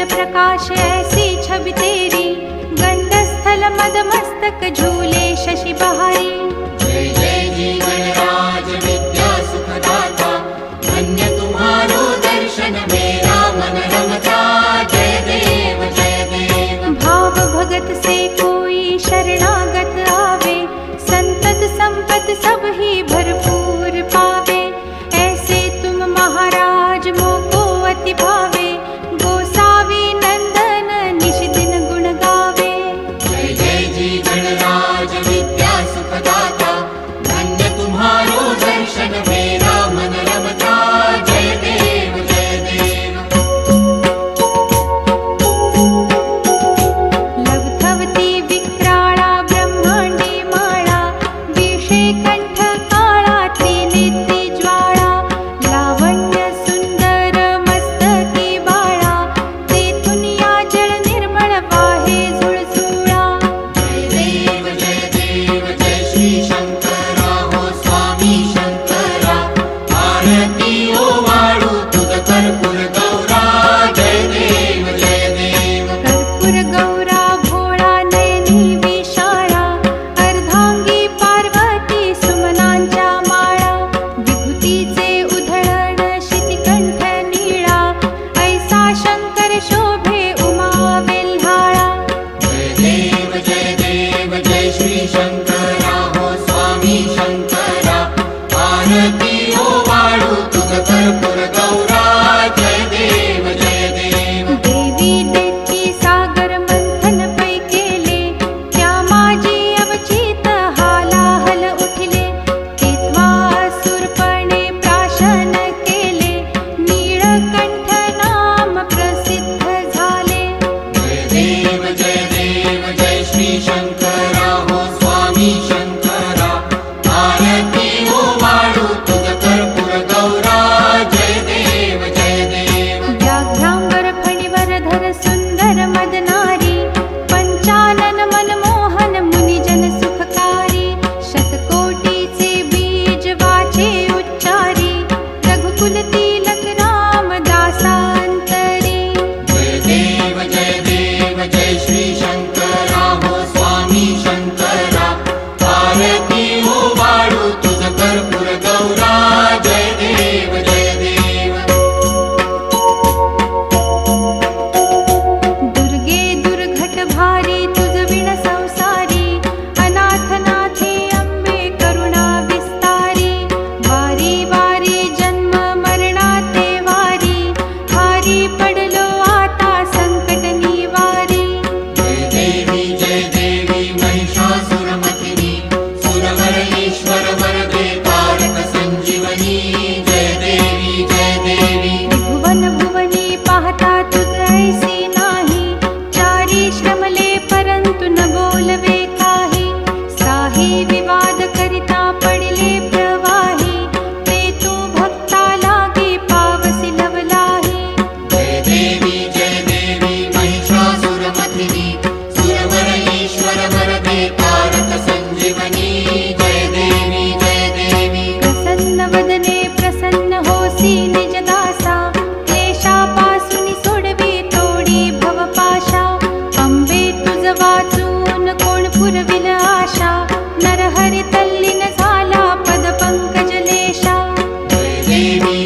प्रकाश ऐसी छवि तेरी, गंडस्थल मदमस्तक झूले शशि बहारी। जय जय जी गणराज विद्या सुखदाता, धन्य तुम्हारो दर्शन मेरा मन रमता। जय देव जय देव। भाव भगत से कोई शरणागत आवे, संतत संपत सब ही भरपूर पावे। ऐसे तुम महाराज मोको अति भावे, गोसावी नंदन निश दिन गुण गावे। जय जय जी गणराज विद्या सुखदाता, धन्य तुम्हारो दर्शन मेरा मन रमता। जय देव जय देव। लवथवती विक्राळा ब्रह्मांडी माळा, विषे कंठ काळा त्रिनेत्री ज्वाळा। लावण्य सुंदर मस्तकी बाळा, तेथून या जळ निर्मळ वाहे झुळझुळा। जय देव जय श्री शंकरा हो स्वामी शंकरा, आरती ओ वाळू तुझ कर्पूर गौरा। जय देव जय देव। कर्पूर गौरा भोळा नयनी विशाळा, अर्धांगी पार्वती सुमनांच्या माळा। विभूतीचे उधळण शितिकंठ नीळा, ऐसा शंकर शोभे उमा वेल्हाळा। जय देव जय श्री शंकरा हो स्वामी शंकरा, आरती ओ वाळू तुझ कर्पूर गौरा। जय देव जय देव। देवी देती सागर मंथन पै केले, त्या माझी अवचित हालाहल उठले। तेव्हा असुरपणे प्राशन केले, नीळकंठ नाम प्रसिद्ध झाले। जय देव जय श्री शंकरा हो स्वामी शंकरा, आरती ओ वाळू तुझ कर्पूर गौरा। जय देव जय देव। व्याघ्रांबर फणीवर सुंदर मदनारी, पंचानन मनमोहन मुनिजन सुखकारी। शतकोटीचे बीज वाचे उच्चारी, रघुकुल तिलक रामदासांतरी। जय देव जय श्री शंकरा हो स्वामी शंकरा, आरती ओ वाळू तुझ कर्पूर गौरा। जय देव जय देव। दुर्गे दुर्घट भारी तुझ विण संसारी, अनाथनाथे अंबे करुणा विस्तारी। वारी वारी जन्म मरणाते वारी, हारी पडलो आता संकट निवारी। जय देवी महिषासुरमर्दिनी, सुरवर ईश्वर वरदे तारक संजीवनी। जय देवी जय देवी। भुवन भुवनी पाहता तुझ ऐसी नाही, चारी श्रमले परंतु न बोलवे काही। साही विवाद करिता पडले प्रवाही, ते तू भक्ता लागी पावसी लवलाही। जय देवी महिषासुरमर्दिनी, सुरवर ईश्वर वरदे तारक संजीवनी। जय देवी जय देवी। प्रसन्न वदने प्रसन्न होसी निज दासा, क्लेशापासून सोडवी तोडी भवपाशा। अंबे तुझ वाचून कोण पुरविल आशा, नरहरी तल्लीन झाला पद पंकज लेशा। जय देवी